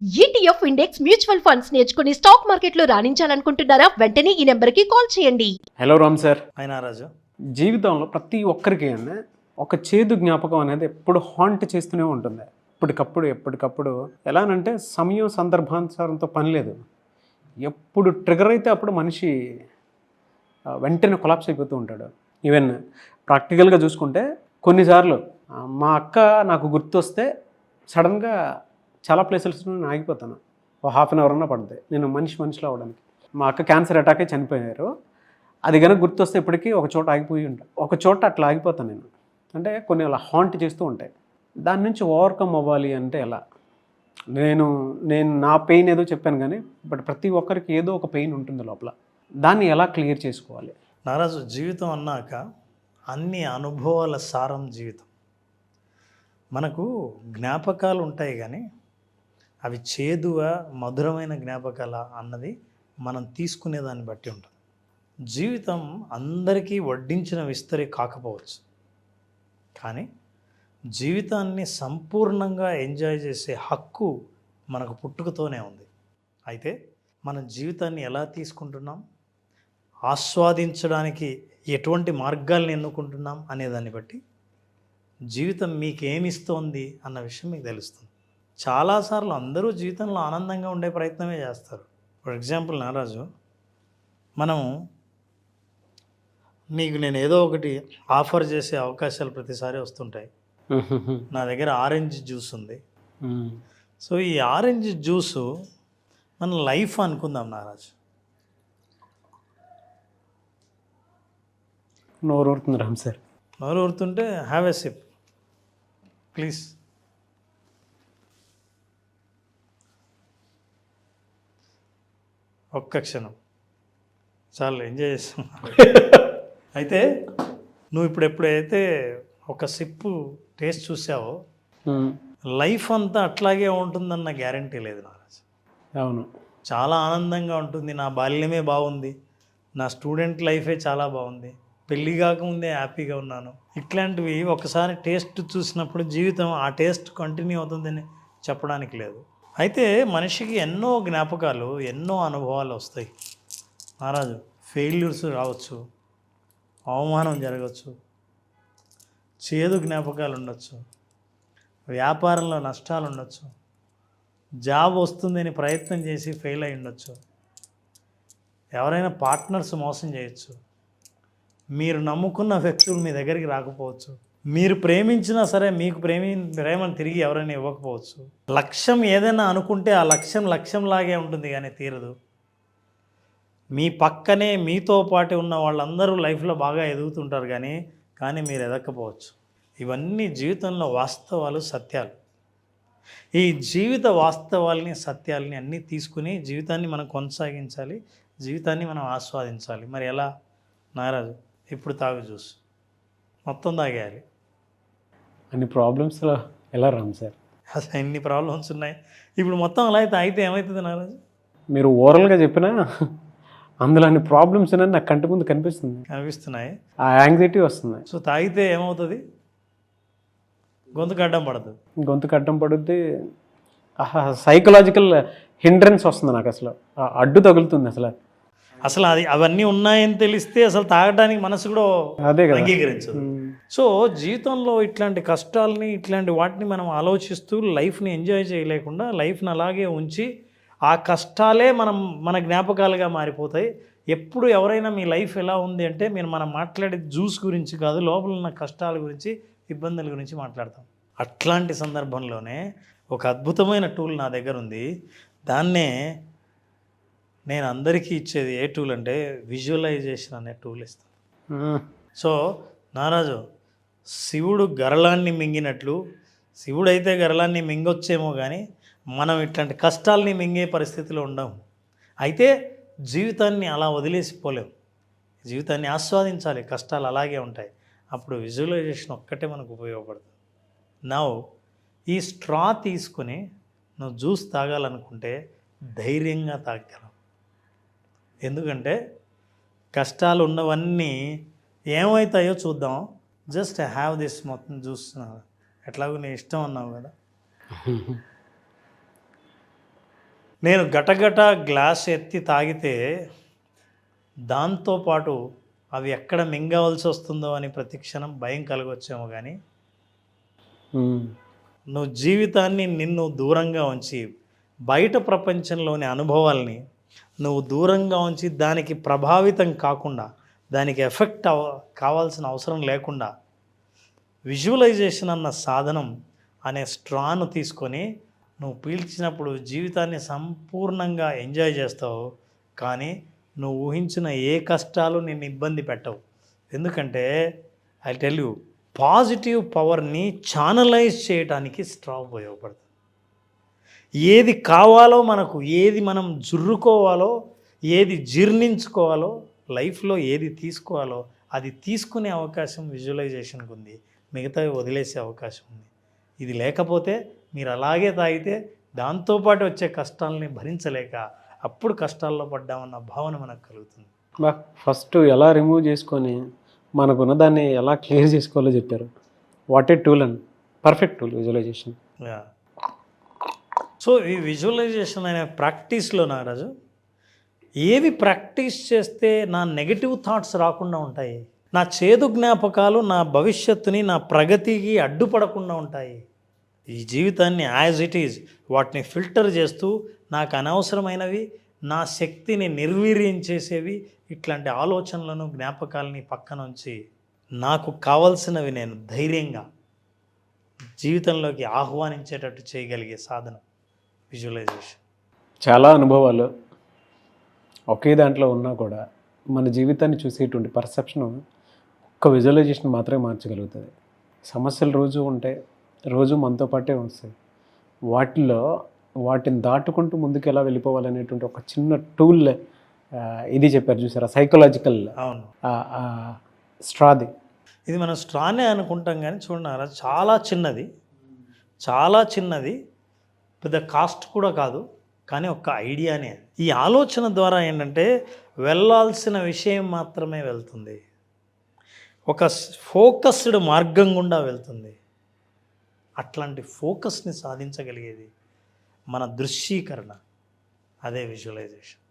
ETF index mutual funds నేర్చుకుని stock మార్కెట్లో రాణించాలనుకుంటున్నారా? వెంటనే ఈ నెంబర్కి కాల్ చేయండి. Hello Ram sir. అయినా రాజు, జీవితంలో ప్రతి ఒక్కరికి ఒక చేదు జ్ఞాపకం అనేది ఎప్పుడు హాంట్ చేస్తూనే ఉంటుంది. ఎప్పటికప్పుడు ఎలానంటే సమయం సందర్భానుసారంతో పని లేదు. ఎప్పుడు ట్రిగర్ అయితే అప్పుడు మనిషి వెంటనే కొలాప్స్ అయిపోతూ ఉంటాడు. ఈవెన్ ప్రాక్టికల్గా చూసుకుంటే కొన్నిసార్లు మా అక్క నాకు గుర్తొస్తే సడన్గా చాలా ప్లేసెస్లో నేను ఆగిపోతాను. ఒక హాఫ్ అన్ అవర్ అన్నా పడుతుంది నేను మనిషిలో అవ్వడానికి. మా అక్క క్యాన్సర్ అటాక్ అయి చనిపోయారు. అది కనుక గుర్తొస్తే ఇప్పటికీ ఒక చోట ఆగిపోయి ఉంటాను. ఒక చోట అట్లా ఆగిపోతాను నేను. అంటే కొన్ని అలా హాంట్ చేస్తూ ఉంటాయి. దాని నుంచి ఓవర్కమ్ అవ్వాలి అంటే ఎలా? నేను నా పెయిన్ ఏదో చెప్పాను కానీ బట్ ప్రతి ఒక్కరికి ఏదో ఒక పెయిన్ ఉంటుంది లోపల. దాన్ని ఎలా క్లియర్ చేసుకోవాలి? నారాజు, జీవితం అన్నాక అన్ని అనుభవాల సారం జీవితం. మనకు జ్ఞాపకాలు ఉంటాయి కానీ అవి చేదుగా మధురమైన జ్ఞాపకాల అన్నది మనం తీసుకునే దాన్ని బట్టి ఉంటుంది. జీవితం అందరికీ వడ్డించిన విస్తరి కాకపోవచ్చు, కానీ జీవితాన్ని సంపూర్ణంగా ఎంజాయ్ చేసే హక్కు మనకు పుట్టుకతోనే ఉంది. అయితే మన జీవితాన్ని ఎలా తీసుకుంటున్నాం, ఆస్వాదించడానికి ఎటువంటి మార్గాల్ని ఎన్నుకుంటున్నాం అనేదాన్ని బట్టి జీవితం మీకేమిస్తోంది అన్న విషయం మీకు తెలుస్తుంది. చాలాసార్లు అందరూ జీవితంలో ఆనందంగా ఉండే ప్రయత్నమే చేస్తారు. ఫర్ ఎగ్జాంపుల్ నారాజు, నీకు నేను ఏదో ఒకటి ఆఫర్ చేసే అవకాశాలు ప్రతిసారి వస్తుంటాయి. నా దగ్గర ఆరెంజ్ జ్యూస్ ఉంది. సో ఈ ఆరెంజ్ జ్యూసు మన లైఫ్ అనుకుందాం నారాజు. నోరు ఊరుతుంది రామ్ సార్. నోరు ఊరుతుంటే హ్యావ్ ఎ సిప్ ప్లీజ్. ఒక్క క్షణం చాలు, ఎంజాయ్ చేస్తాం. అయితే నువ్వు ఎప్పుడైతే ఒక సిప్పు టేస్ట్ చూసావో లైఫ్ అంతా అట్లాగే ఉంటుందన్న గ్యారంటీ లేదు నారాజు. అవును, చాలా ఆనందంగా ఉంటుంది. నా బాల్యమే బాగుంది, నా స్టూడెంట్ లైఫే చాలా బాగుంది, పెళ్ళి కాకముందే హ్యాపీగా ఉన్నాను. ఇట్లాంటివి ఒకసారి టేస్ట్ చూసినప్పుడు జీవితం ఆ టేస్ట్ కంటిన్యూ అవుతుందని చెప్పడానికి లేదు. అయితే మనిషికి ఎన్నో జ్ఞాపకాలు, ఎన్నో అనుభవాలు వస్తాయి నారాజు. ఫెయిల్యూర్స్ రావచ్చు, అవమానం జరగవచ్చు, చేదు జ్ఞాపకాలు ఉండొచ్చు, వ్యాపారంలో నష్టాలు ఉండొచ్చు, జాబ్ వస్తుందని ప్రయత్నం చేసి ఫెయిల్ అయి ఉండొచ్చు, ఎవరైనా పార్ట్నర్స్ మోసం చేయొచ్చు, మీరు నమ్ముకున్న వ్యక్తులు మీ దగ్గరికి రాకపోవచ్చు, మీరు ప్రేమించినా సరే మీకు ప్రేమను తిరిగి ఎవరైనా ఇవ్వకపోవచ్చు. లక్ష్యం ఏదైనా అనుకుంటే ఆ లక్ష్యంలాగే ఉంటుంది కానీ తీరదు. మీ పక్కనే మీతో పాటు ఉన్న వాళ్ళందరూ లైఫ్లో బాగా ఎదుగుతుంటారు కానీ మీరు ఎదగకపోవచ్చు. ఇవన్నీ జీవితంలో వాస్తవాలు, సత్యాలు. ఈ జీవిత వాస్తవాల్ని, సత్యాలని అన్నీ తీసుకుని జీవితాన్ని మనం కొనసాగించాలి, జీవితాన్ని మనం ఆస్వాదించాలి. మరి ఎలా నారాజు? ఇప్పుడు తాగు జ్యూస్ మొత్తం తాగేయాలి. అన్ని ప్రాబ్లమ్స్లో ఎలా రామ్ సార్? అసలు ఎన్ని ప్రాబ్లమ్స్ ఉన్నాయి. ఇప్పుడు మొత్తం అలా అయితే ఏమవుతుంది నారాజు? మీరు ఓవరాల్గా చెప్పినా అందులో అన్ని ప్రాబ్లమ్స్ అని నాకు కంటి ముందు కనిపిస్తున్నాయి. ఆ యాంగ్జైటీ వస్తుంది. సో తాగితే ఏమవుతుంది? గొంతుకు అడ్డం పడుద్ది. సైకలాజికల్ హిండ్రెన్స్ వస్తుంది నాకు. అసలు అడ్డు తగులుతుంది. అసలు అది అవన్నీ ఉన్నాయని తెలిస్తే అసలు తాగడానికి మనసు కూడా అదే కదా అంగీకరించదు. సో జీవితంలో ఇట్లాంటి కష్టాలని, ఇట్లాంటి వాటిని మనం ఆలోచిస్తూ లైఫ్ని ఎంజాయ్ చేయలేకుండా లైఫ్ని అలాగే ఉంచి ఆ కష్టాలే మన జ్ఞాపకాలుగా మారిపోతాయి. ఎప్పుడు ఎవరైనా మీ లైఫ్ ఎలా ఉంది అంటే మనం మాట్లాడే జ్యూస్ గురించి కాదు, లోపల ఉన్న కష్టాల గురించి, ఇబ్బందుల గురించి మాట్లాడతాం. అట్లాంటి సందర్భంలోనే ఒక అద్భుతమైన టూల్ నా దగ్గర ఉంది. దాన్నే నేను అందరికీ ఇచ్చేది. ఏ టూల్ అంటే విజువలైజేషన్ అనే టూల్ ఇస్తాను. సో నారాజు, శివుడు గరళాన్ని మింగినట్లు, శివుడైతే గరళాన్ని మింగొచ్చేమో కానీ మనం ఇట్లాంటి కష్టాలని మింగే పరిస్థితిలో ఉండము. అయితే జీవితాన్ని అలా వదిలేసిపోలేము, జీవితాన్ని ఆస్వాదించాలి. కష్టాలు అలాగే ఉంటాయి. అప్పుడు విజువలైజేషన్ ఒక్కటే మనకు ఉపయోగపడుతుంది. ఈ స్ట్రా తీసుకుని నువ్వు జ్యూస్ తాగాలనుకుంటే ధైర్యంగా తాగలం. ఎందుకంటే కష్టాలు ఉన్నవన్నీ ఏమవుతాయో చూద్దాం. జస్ట్ హ్యావ్ దిస్ మొత్తం జ్యూస్. ఎట్లాగో నీ ఇష్టం అన్నావు కదా. నేను గటగట గ్లాస్ ఎత్తి తాగితే దాంతోపాటు అవి ఎక్కడ మింగవలసి వస్తుందో అని ప్రతి క్షణం భయం కలగొచ్చేమో కానీ నువ్వు జీవితాన్ని నిన్ను దూరంగా ఉంచి బయట ప్రపంచంలోని అనుభవాల్ని నువ్వు దూరంగా ఉంచి దానికి ప్రభావితం కాకుండా దానికి ఎఫెక్ట్ కావాల్సిన అవసరం లేకుండా విజువలైజేషన్ అన్న సాధనం అనే స్ట్రాను తీసుకొని నువ్వు పీల్చినప్పుడు జీవితాన్ని సంపూర్ణంగా ఎంజాయ్ చేస్తావు. కానీ నువ్వు ఊహించిన ఏ కష్టాలు నిన్ను ఇబ్బంది పెట్టవు. ఎందుకంటే ఐ టెల్ యూ, పాజిటివ్ పవర్ని ఛానలైజ్ చేయడానికి స్ట్రా ఉపయోగపడుతుంది. ఏది కావాలో మనకు, ఏది మనం జుర్రుకోవాలో, ఏది జీర్ణించుకోవాలో, లైఫ్లో ఏది తీసుకోవాలో అది తీసుకునే అవకాశం విజువలైజేషన్కి ఉంది. మిగతావి వదిలేసే అవకాశం ఉంది. ఇది లేకపోతే మీరు అలాగే తాగితే దాంతోపాటు వచ్చే కష్టాలని భరించలేక అప్పుడు కష్టాల్లో పడ్డామన్న భావన మనకు కలుగుతుంది. ఫస్ట్ ఎలా రిమూవ్ చేసుకొని మనకున్న దాన్ని ఎలా క్లియర్ చేసుకోవాలో చెప్పారు. What a tool and perfect tool visualization. So ఈ విజువలైజేషన్ అనే ప్రాక్టీస్లో నాగరాజు ఏవి ప్రాక్టీస్ చేస్తే నా నెగటివ్ థాట్స్ రాకుండా ఉంటాయి, నా చేదు జ్ఞాపకాలు నా భవిష్యత్తుని, నా ప్రగతికి అడ్డుపడకుండా ఉంటాయి. ఈ జీవితాన్ని యాజ్ ఇట్ ఈజ్ వాటిని ఫిల్టర్ చేస్తూ నాకు అనవసరమైనవి, నా శక్తిని నిర్వీర్యం చేసేవి, ఇట్లాంటి ఆలోచనలను జ్ఞాపకాలని పక్కన ఉంచి నాకు కావలసినవి నేను ధైర్యంగా జీవితంలోకి ఆహ్వానించేటట్టు చేయగలిగే సాధనం విజువలైజేషన్. చాలా అనుభవాలు ఒకే దాంట్లో ఉన్నా కూడా మన జీవితాన్ని చూసేటువంటి పర్సెప్షన్ ఒక్క విజువలైజేషన్ మాత్రమే మార్చగలుగుతుంది. సమస్యలు రోజు ఉంటాయి, రోజు మనతో పాటే వస్తాయి. వాటిని దాటుకుంటూ ముందుకు ఎలా వెళ్ళిపోవాలనేటువంటి ఒక చిన్న టూల్ ఇది చెప్పారు చూసారా, సైకలాజికల్ స్ట్రాది. ఇది మనం స్ట్రానే అనుకుంటాం కానీ చూడన్నారా, చాలా చిన్నది, చాలా చిన్నది, పెద్ద కాస్ట్ కూడా కాదు, కానీ ఒక ఐడియానే. ఈ ఆలోచన ద్వారా ఏంటంటే వెళ్ళాల్సిన విషయం మాత్రమే వెళ్తుంది, ఒక ఫోకస్డ్ మార్గం గుండా వెళ్తుంది. అట్లాంటి ఫోకస్ని సాధించగలిగేది మన దృశ్యీకరణ, అదే విజువలైజేషన్.